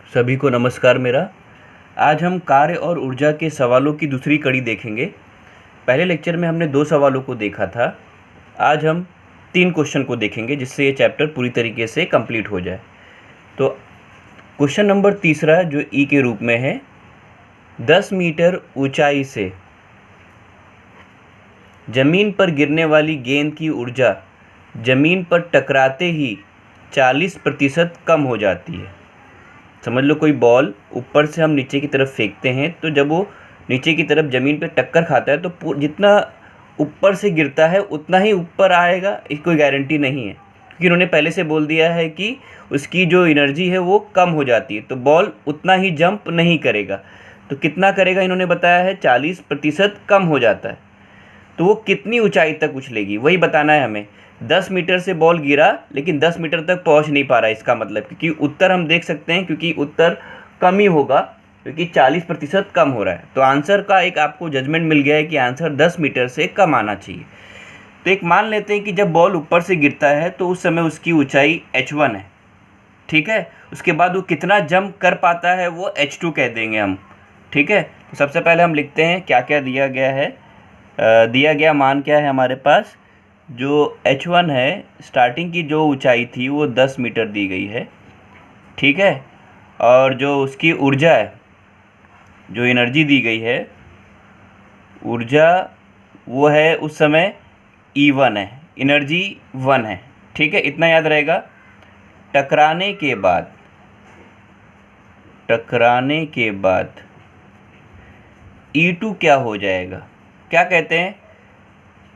सभी को नमस्कार मेरा। आज हम कार्य और ऊर्जा के सवालों की दूसरी कड़ी देखेंगे। पहले लेक्चर में हमने 2 सवालों को देखा था। आज हम 3 क्वेश्चन को देखेंगे जिससे ये चैप्टर पूरी तरीके से कंप्लीट हो जाए। तो क्वेश्चन नंबर तीसरा जो ई के रूप में है, 10 मीटर ऊंचाई से ज़मीन पर गिरने वाली गेंद की ऊर्जा ज़मीन पर टकराते ही 40% कम हो जाती है। समझ लो कोई बॉल ऊपर से हम नीचे की तरफ फेंकते हैं, तो जब वो नीचे की तरफ ज़मीन पे टक्कर खाता है तो जितना ऊपर से गिरता है उतना ही ऊपर आएगा, इसकी कोई गारंटी नहीं है, क्योंकि उन्होंने पहले से बोल दिया है कि उसकी जो एनर्जी है वो कम हो जाती है, तो बॉल उतना ही जंप नहीं करेगा। तो कितना करेगा इन्होंने बताया है, 40% कम हो जाता है। तो वो कितनी ऊंचाई तक उछलेगी वही बताना है हमें। 10 मीटर से बॉल गिरा लेकिन 10 मीटर तक पहुंच नहीं पा रहा है, इसका मतलब क्योंकि उत्तर हम देख सकते हैं, क्योंकि उत्तर कम ही होगा क्योंकि 40% कम हो रहा है। तो आंसर का एक आपको जजमेंट मिल गया है कि आंसर 10 मीटर से कम आना चाहिए। तो एक मान लेते हैं कि जब बॉल ऊपर से गिरता है तो उस समय उसकी ऊंचाई h1 है, ठीक है। उसके बाद वो कितना जंप कर पाता है वो h2 कह देंगे हम, ठीक है। तो सबसे पहले हम लिखते हैं क्या क्या दिया गया है। दिया गया मान क्या है हमारे पास, जो h1 है स्टार्टिंग की जो ऊंचाई थी वो 10 मीटर दी गई है, ठीक है। और जो उसकी ऊर्जा है, जो एनर्जी दी गई है ऊर्जा, वो है उस समय E1 है, एनर्जी 1 है, ठीक है। इतना याद रहेगा। टकराने के बाद E2 क्या हो जाएगा, क्या कहते हैं,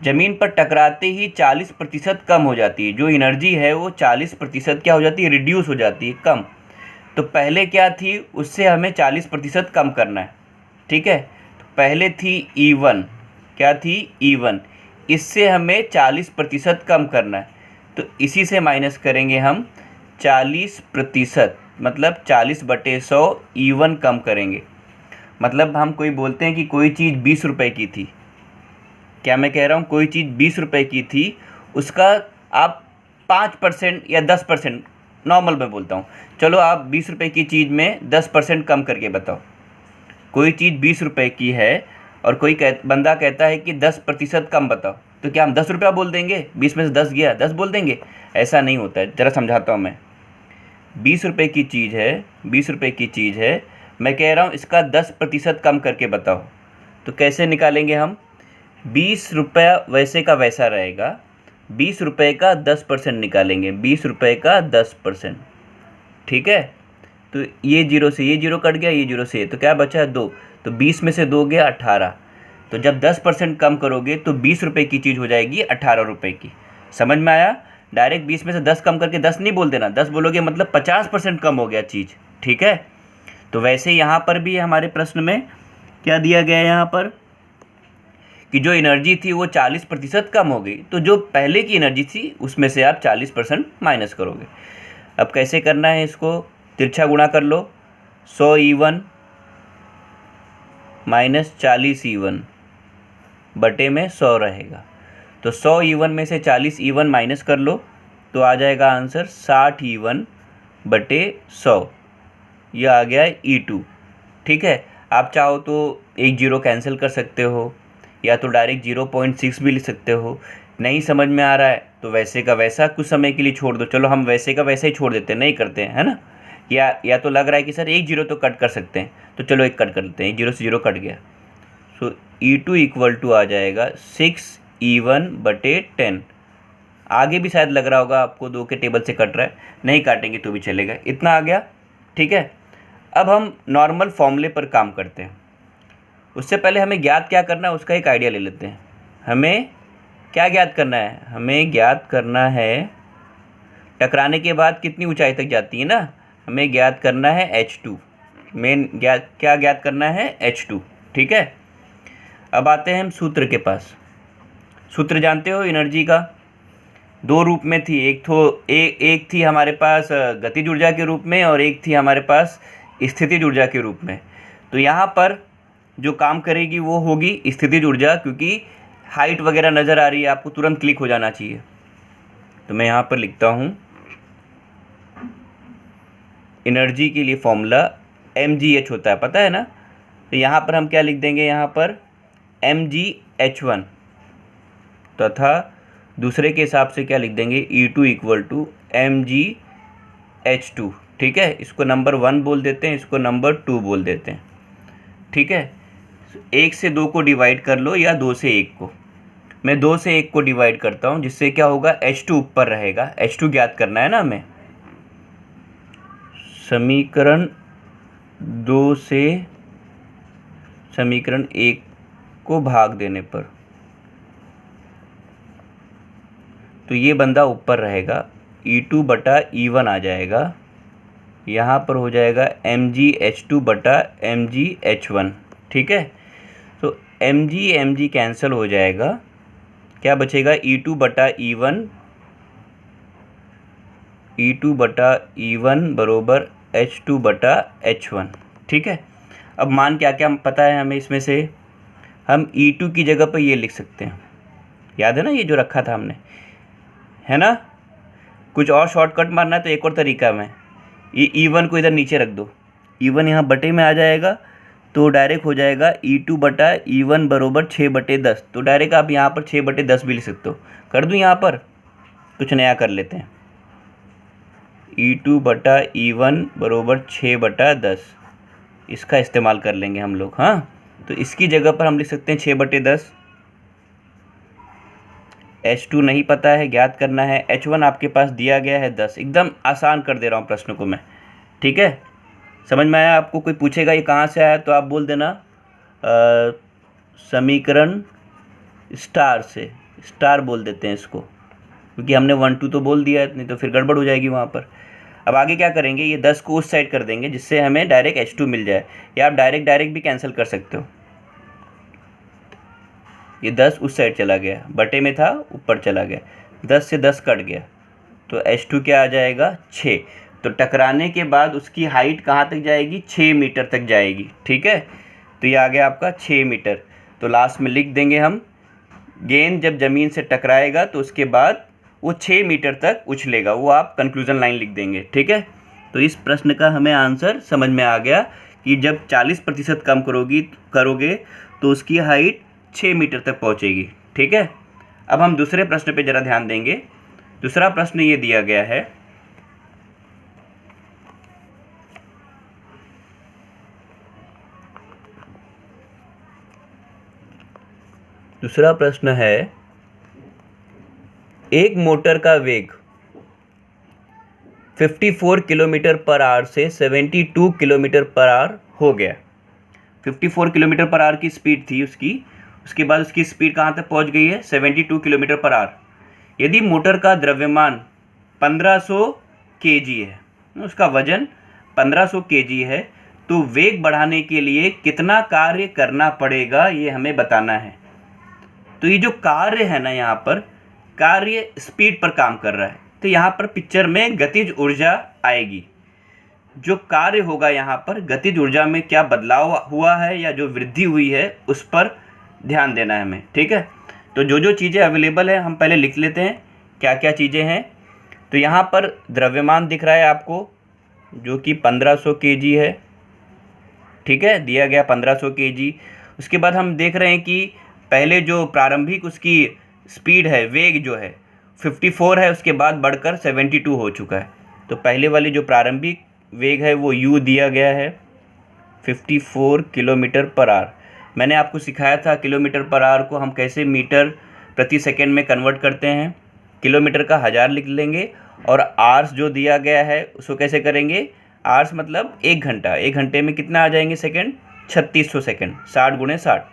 ज़मीन पर टकराते ही 40% कम हो जाती है। जो एनर्जी है वो 40% क्या हो जाती है, रिड्यूस हो जाती है, कम। तो पहले क्या थी उससे हमें 40% कम करना है, ठीक है। तो पहले थी E1, क्या थी E1, इससे हमें 40% कम करना है। तो इसी से माइनस करेंगे हम 40%, मतलब 40/100 E1 कम करेंगे। मतलब हम कोई बोलते हैं कि कोई चीज़ 20 रुपए की थी, क्या मैं कह रहा हूँ, कोई चीज़ 20 रुपए की थी, उसका आप 5% या 10%, नॉर्मल में बोलता हूँ, चलो आप 20 रुपए की चीज़ में 10% कम करके बताओ। कोई चीज़ 20 रुपए की है और कोई बंदा कहता है कि 10% कम बताओ, तो क्या हम 10 रुपया बोल देंगे, 20 में से 10 गया 10 बोल देंगे? ऐसा नहीं होता है, ज़रा समझाता हूँ मैं। 20 रुपए की चीज़ है, 20 रुपए की चीज़ है, मैं कह रहा हूँ इसका 10% कम करके बताओ। तो कैसे निकालेंगे हम, 20 रुपया वैसे का वैसा रहेगा, 20 रुपये का 10% निकालेंगे, 20 रुपये का 10%, ठीक है। तो ये जीरो से ये जीरो कट गया, ये जीरो से ये, तो क्या बचा है 2, तो 20 में से 2 गया 18। तो जब 10% कम करोगे तो 20 रुपये की चीज़ हो जाएगी 18 रुपये की। समझ में आया? डायरेक्ट 20 में से 10 कम करके 10 नहीं बोल देना, 10 बोलोगे मतलब 50% कम हो गया चीज़, ठीक है। तो वैसे यहाँ पर भी हमारे प्रश्न में क्या दिया गया है, यहाँ पर कि जो एनर्जी थी वो 40% कम हो गई, तो जो पहले की एनर्जी थी उसमें से आप 40% माइनस करोगे। अब कैसे करना है इसको, तिरछा गुणा कर लो, 100 E1 माइनस 40 E1 बटे में 100 रहेगा। तो 100 E1 में से 40 E1 माइनस कर लो तो आ जाएगा आंसर 60 E1 बटे 100, यह आ गया E2, ठीक है। आप चाहो तो एक जीरो कैंसिल कर सकते हो, या तो डायरेक्ट 0.6 भी लिख सकते हो। नहीं समझ में आ रहा है तो वैसे का वैसा कुछ समय के लिए छोड़ दो, चलो हम वैसे का वैसे ही छोड़ देते हैं, नहीं करते हैं, है ना। या तो लग रहा है कि सर एक जीरो तो कट कर सकते हैं, तो चलो एक कट कर लेते हैं, एक जीरो से जीरो कट गया। सो E2 इक्वल टू आ जाएगा 6 E1 बटे 10। आगे भी शायद लग रहा होगा आपको 2 के टेबल से कट रहा है, नहीं काटेंगे तो भी चलेगा, इतना आ गया, ठीक है। अब हम नॉर्मल फॉर्मूले पर काम करते हैं। उससे पहले हमें ज्ञात क्या करना है उसका एक आइडिया ले लेते हैं। हमें क्या ज्ञात करना है, हमें ज्ञात करना है टकराने के बाद कितनी ऊंचाई तक जाती है ना, हमें ज्ञात करना है H2, मेन क्या ज्ञात करना है, H2, ठीक है। अब आते हैं हम सूत्र के पास। सूत्र जानते हो एनर्जी का, 2 रूप में थी, एक थी हमारे पास गतिज ऊर्जा के रूप में और एक थी हमारे पास स्थितिज ऊर्जा के रूप में। तो यहाँ पर जो काम करेगी वो होगी स्थितिज ऊर्जा, क्योंकि हाइट वगैरह नज़र आ रही है, आपको तुरंत क्लिक हो जाना चाहिए। तो मैं यहाँ पर लिखता हूँ एनर्जी के लिए फॉर्मूला mgh होता है, पता है ना। तो यहाँ पर हम क्या लिख देंगे, यहाँ पर mgh1 तथा दूसरे के हिसाब से क्या लिख देंगे, E2 इक्वल टू mgh2। ठीक है, इसको नंबर 1 बोल देते हैं, इसको नंबर 2 बोल देते हैं। ठीक है, 1 से 2 को डिवाइड कर लो या 2 से 1 को। मैं 2 से 1 को डिवाइड करता हूँ, जिससे क्या होगा, H2 ऊपर रहेगा। H2 ज्ञात करना है ना हमें। समीकरण 2 से समीकरण 1 को भाग देने पर तो ये बंदा ऊपर रहेगा, E2 बटा E1 आ जाएगा। यहाँ पर हो जाएगा mgh2 बटा mgh1। ठीक है, तो mg कैंसिल हो जाएगा, क्या बचेगा, E2 बटा E1 बरोबर H2 बटा H1। ठीक है, अब मान क्या क्या पता है हमें, इसमें से हम E2 की जगह पर ये लिख सकते हैं, याद है ना ये जो रखा था हमने, है ना। कुछ और शॉर्टकट मारना है तो एक और तरीका में, ये E1 को इधर नीचे रख दो, E1 यहाँ बटे में आ जाएगा, तो डायरेक्ट हो जाएगा E2 बटा E1 बरोबर 6/10। तो डायरेक्ट आप यहाँ पर 6/10 भी लिख सकते हो। कर दूँ यहाँ पर, कुछ नया कर लेते हैं, E2 बटा E1 बरोबर 6/10, इसका इस्तेमाल कर लेंगे हम लोग। हाँ, तो इसकी जगह पर हम लिख सकते हैं 6/10। H2 नहीं पता है, ज्ञात करना है। H1 आपके पास दिया गया है 10। एकदम आसान कर दे रहा हूँ प्रश्न को मैं। ठीक है, समझ में आया आपको। कोई पूछेगा ये कहाँ से आया, तो आप बोल देना समीकरण स्टार से, स्टार बोल देते हैं इसको, क्योंकि हमने 1 2 तो बोल दिया है, नहीं तो फिर गड़बड़ हो जाएगी वहाँ पर। अब आगे क्या करेंगे, ये 10 को उस साइड कर देंगे जिससे हमें डायरेक्ट H2 मिल जाए, या आप डायरेक्ट भी कैंसिल कर सकते हो। ये 10 उस साइड चला गया, बटे में था ऊपर चला गया, 10 से 10 कट गया, तो H2 क्या आ जाएगा, 6। तो टकराने के बाद उसकी हाइट कहाँ तक जाएगी, 6 मीटर तक जाएगी। ठीक है, तो ये आ गया आपका 6 मीटर। तो लास्ट में लिख देंगे हम, गेंद जब ज़मीन से टकराएगा तो उसके बाद वो 6 मीटर तक उछलेगा, वो आप कंक्लूजन लाइन लिख देंगे। ठीक है, तो इस प्रश्न का हमें आंसर समझ में आ गया कि जब 40% कम करोगे तो उसकी हाइट 6 मीटर तक पहुंचेगी। ठीक है, अब हम दूसरे प्रश्न पे ज़रा ध्यान देंगे। दूसरा प्रश्न ये दिया गया है, दूसरा प्रश्न है, एक मोटर का वेग 54 किलोमीटर पर आवर से 72 किलोमीटर पर आवर हो गया। 54 किलोमीटर पर आवर की स्पीड थी उसकी, उसके बाद उसकी स्पीड कहाँ तक पहुँच गई है, 72 किलोमीटर पर आवर। यदि मोटर का द्रव्यमान 1500 केजी है, उसका वजन 1500 केजी है, तो वेग बढ़ाने के लिए कितना कार्य करना पड़ेगा, ये हमें बताना है। तो ये जो कार्य है ना, यहाँ पर कार्य स्पीड पर काम कर रहा है, तो यहाँ पर पिक्चर में गतिज ऊर्जा आएगी। जो कार्य होगा यहाँ पर, गतिज ऊर्जा में क्या बदलाव हुआ है या जो वृद्धि हुई है, उस पर ध्यान देना है हमें। ठीक है, तो जो जो चीज़ें अवेलेबल है हम पहले लिख लेते हैं, क्या क्या चीज़ें हैं। तो यहाँ पर द्रव्यमान दिख रहा है आपको, जो कि 1500 केजी है। ठीक है, दिया गया 1500 केजी। उसके बाद हम देख रहे हैं कि पहले जो प्रारंभिक उसकी स्पीड है, वेग जो है 54 है, उसके बाद बढ़कर 72 हो चुका है। तो पहले वाली जो प्रारंभिक वेग है वो u दिया गया है, 54 किलोमीटर पर आवर। मैंने आपको सिखाया था किलोमीटर पर आवर को हम कैसे मीटर प्रति सेकंड में कन्वर्ट करते हैं। किलोमीटर का 1000 लिख लेंगे, और आवर्स जो दिया गया है उसको कैसे करेंगे, आवर्स मतलब 1 घंटा, 1 घंटे में कितना आ जाएंगे सेकंड, 3600 सेकंड, 60 × 60।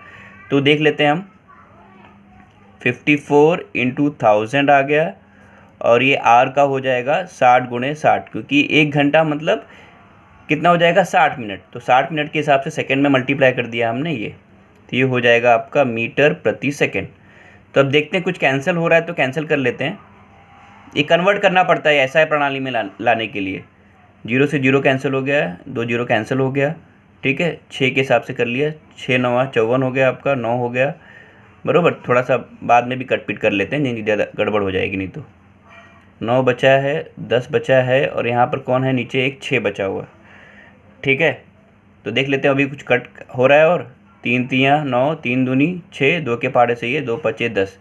तो देख लेते हैं हम, 54 × 1000 आ गया, और ये आर का हो जाएगा 60 × 60, क्योंकि 1 घंटा मतलब कितना हो जाएगा, 60 मिनट। तो 60 मिनट के हिसाब से सेकंड में मल्टीप्लाई कर दिया हमने ये, तो ये हो जाएगा आपका मीटर प्रति सेकंड। तो अब देखते हैं कुछ कैंसिल हो रहा है तो कैंसिल कर लेते हैं। ये कन्वर्ट करना पड़ता है ऐसा प्रणाली में लाने के लिए। 0 से 0 कैंसिल हो गया है, 2 0 कैंसिल हो गया। ठीक है, 6 के हिसाब से कर लिया, 6 9 54 हो गया आपका, 9 हो गया बरोबर। थोड़ा सा बाद में भी कट पीट कर लेते हैं, नहीं ज़्यादा गड़बड़ हो जाएगी नहीं तो। 9 बचा है, 10 बचा है, और यहाँ पर कौन है नीचे, एक 6 बचा हुआ। ठीक है, तो देख लेते हैं अभी कुछ कट हो रहा है। और 3 तियाँ 9, 3 दूनी 6, 2 के पहाड़े से ये 2 पचे 10।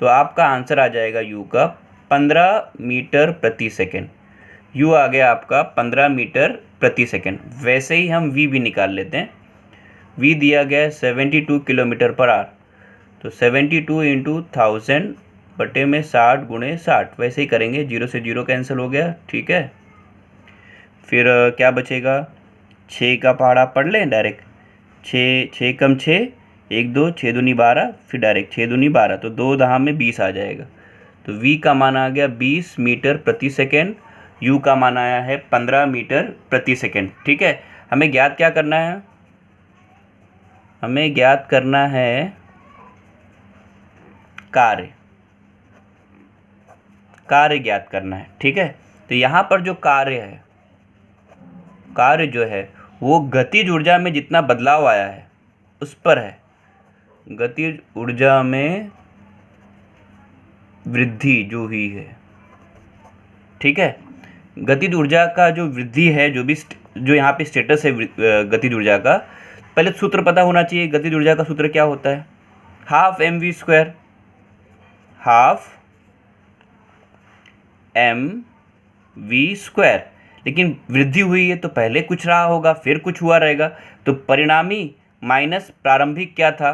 तो आपका आंसर आ जाएगा यू का 15 मीटर प्रति सेकेंड। यू आ गया आपका 15 मीटर प्रति सेकेंड। वैसे ही हम वी भी निकाल लेते हैं। वी दिया गया है 72 किलोमीटर पर आवर। तो 72 इंटू 1000 बटे में 60 गुणे 60। वैसे ही करेंगे, 0 से 0 कैंसिल हो गया। ठीक है, फिर क्या बचेगा, 6 का पहाड़ा पढ़ लें डायरेक्ट। 6 कम 6, 1 2, 6 दूनी 12, फिर डायरेक्ट 6 दूनी 12, तो 2 दहा में 20 आ जाएगा। तो v का मान आ गया 20 मीटर प्रति सेकेंड। u का मान आया है 15 मीटर प्रति सेकेंड। ठीक है, हमें ज्ञात क्या करना है, हमें ज्ञात करना है कार्य ज्ञात करना है। ठीक है, तो यहाँ पर जो कार्य है, कार्य जो है वो गतिज ऊर्जा में जितना बदलाव आया है उस पर है। गतिज ऊर्जा में वृद्धि जो हुई है। ठीक है, गतिज ऊर्जा का जो वृद्धि है, जो यहाँ पे स्टेटस है गतिज ऊर्जा का, पहले सूत्र पता होना चाहिए। गतिज ऊर्जा का सूत्र क्या होता है, half M V square. Half M V square. लेकिन वृद्धि हुई है तो पहले कुछ रहा होगा, फिर कुछ हुआ रहेगा, तो परिणामी माइनस प्रारंभिक क्या था,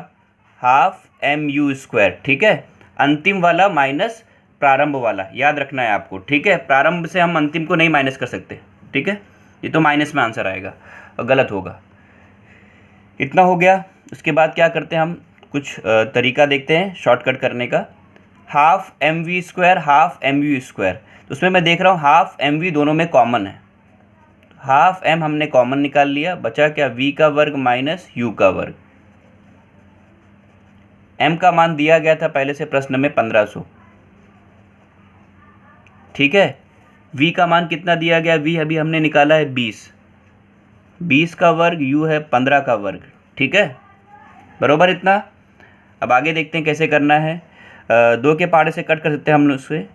हाफ एम यू स्क्वायर। ठीक है, अंतिम वाला माइनस प्रारंभ वाला, याद रखना है आपको। ठीक है, प्रारंभ से हम अंतिम को नहीं माइनस कर सकते। ठीक है, ये तो माइनस में आंसर आएगा और गलत होगा। इतना हो गया। उसके बाद क्या करते हैं हम, कुछ तरीका देखते हैं शॉर्टकट करने का। Half M V square, half M U square, तो उसमें मैं देख रहा हूँ हाफ एम वी दोनों में कॉमन है। हाफ एम हमने कॉमन निकाल लिया, बचा क्या, वी का वर्ग माइनस यू का वर्ग। एम का मान दिया गया था पहले से प्रश्न में 1500। ठीक है, वी का मान कितना दिया गया, वी अभी हमने निकाला है 20। 20 का वर्ग, यू है 15 का वर्ग। ठीक है, बरोबर इतना। अब आगे देखते हैं कैसे करना है। 2 के पहाड़े से कट कर सकते हैं हम उससे।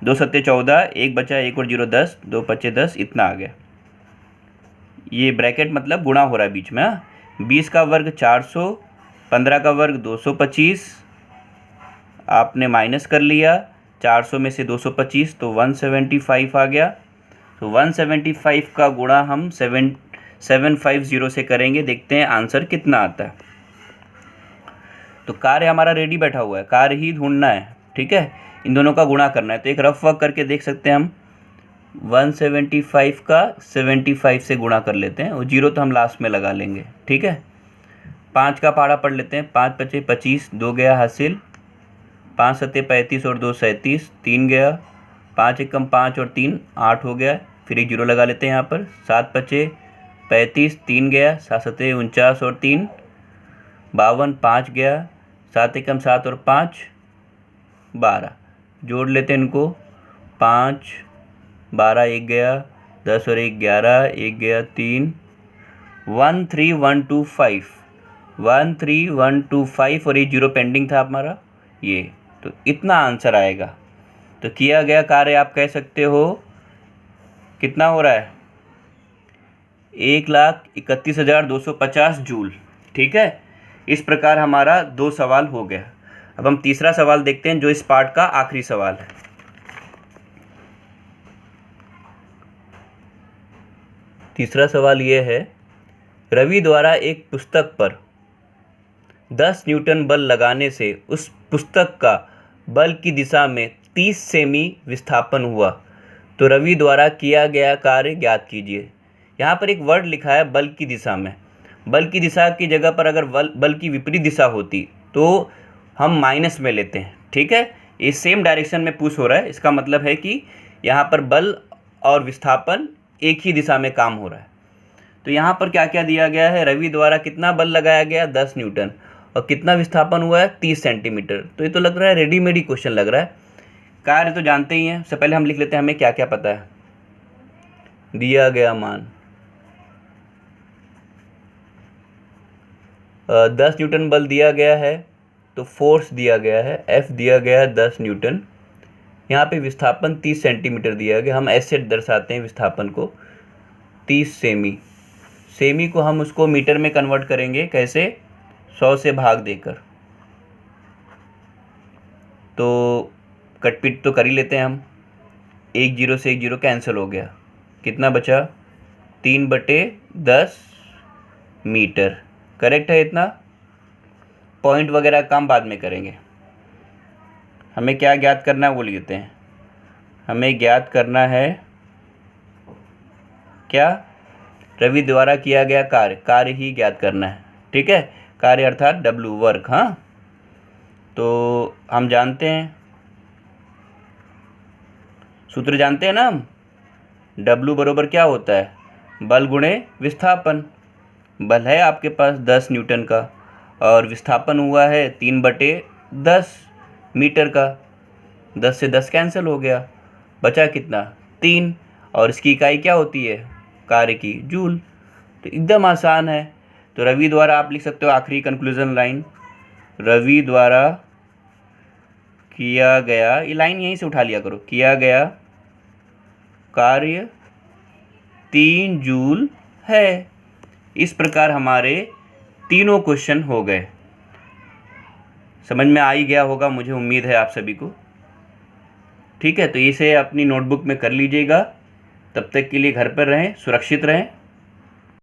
2 सत्ते 14, 1 बचा, 1 और 0 10, 2 पच्चे 10, इतना आ गया। ये ब्रैकेट मतलब गुणा हो रहा है बीच में। 20 का वर्ग 400, 15 का वर्ग 225, आपने माइनस कर लिया 400 में से 225, तो 175 आ गया। तो 175 का गुणा हम 750 से करेंगे, देखते हैं आंसर कितना आता है। तो कार्य हमारा रेडी बैठा हुआ है, कार्य ही ढूंढना है। ठीक है, इन दोनों का गुणा करना है। तो एक रफ वर्क करके देख सकते हैं हम। 175 का 75 से गुणा कर लेते हैं, और 0 तो हम लास्ट में लगा लेंगे। ठीक है, 5 का पहाड़ा पढ़ लेते हैं। 5 पचे 25, 2 गया हासिल, 5 सत्ते 35 और 2 37, 3 गया, 5 एकम 5 और 3 8 हो गया। फिर एक 0 लगा लेते हैं यहाँ पर। 7 पचे 35, 3 गया, 7 सत्ते 49 और 3 52, 5 गया, 7 एकम 7 और 5 12। जोड़ लेते हैं इनको, 5 12, 1 गया, 10 और 1 11, 1 गया 3, 13125, 13125, और ये 0 पेंडिंग था हमारा ये। तो इतना आंसर आएगा। तो किया गया कार्य आप कह सकते हो कितना हो रहा है, 1,31,250 जूल। ठीक है, इस प्रकार हमारा 2 सवाल हो गया। अब हम तीसरा सवाल देखते हैं, जो इस पार्ट का आखिरी सवाल है। तीसरा सवाल यह है, रवि द्वारा एक पुस्तक पर 10 न्यूटन बल लगाने से उस पुस्तक का बल की दिशा में 30 सेमी विस्थापन हुआ, तो रवि द्वारा किया गया कार्य ज्ञात कीजिए। यहाँ पर एक वर्ड लिखा है बल की दिशा में। बल की दिशा की जगह पर अगर बल की विपरीत दिशा होती तो हम माइनस में लेते हैं। ठीक है, ये सेम डायरेक्शन में पुश हो रहा है, इसका मतलब है कि यहाँ पर बल और विस्थापन एक ही दिशा में काम हो रहा है। तो यहाँ पर क्या क्या दिया गया है, रवि द्वारा कितना बल लगाया गया 10 न्यूटन, और कितना विस्थापन हुआ है 30 सेंटीमीटर। तो ये तो लग रहा है रेडीमेड ही क्वेश्चन लग रहा है। कार्य तो जानते ही हैं, सबसे पहले हम लिख लेते हैं हमें क्या क्या पता है। दिया गया मान 10 न्यूटन बल दिया गया है, तो फोर्स दिया गया है F दिया गया है 10 न्यूटन। यहाँ पे विस्थापन 30 सेंटीमीटर दिया गया, हम ऐसे दर्शाते हैं विस्थापन को 30 सेमी। सेमी को हम उसको मीटर में कन्वर्ट करेंगे, कैसे? 100 से भाग देकर। तो कटपिट तो कर ही लेते हैं हम, 1 जीरो से 1 जीरो कैंसिल हो गया, कितना बचा? 3/10 मीटर। करेक्ट है इतना? पॉइंट वगैरह काम बाद में करेंगे, हमें क्या ज्ञात करना है वो लेते हैं। हमें ज्ञात करना है क्या? रवि द्वारा किया गया कार्य ही ज्ञात करना है, ठीक है? कार्य अर्थात W वर्क। हाँ, तो हम जानते हैं, सूत्र जानते हैं ना हम, W बरोबर क्या होता है? बल गुणे विस्थापन। बल है आपके पास 10 न्यूटन का और विस्थापन हुआ है 3/10 मीटर का। 10 से 10 कैंसिल हो गया, बचा कितना? 3। और इसकी इकाई क्या होती है कार्य की? जूल। तो एकदम आसान है। तो रवि द्वारा आप लिख सकते हो आखिरी कंक्लूजन लाइन, रवि द्वारा किया गया, ये लाइन यहीं से उठा लिया करो, किया गया कार्य 3 जूल है। इस प्रकार हमारे तीनों क्वेश्चन हो गए। समझ में आ ही गया होगा, मुझे उम्मीद है आप सभी को। ठीक है, तो इसे अपनी नोटबुक में कर लीजिएगा। तब तक के लिए घर पर रहें, सुरक्षित रहें।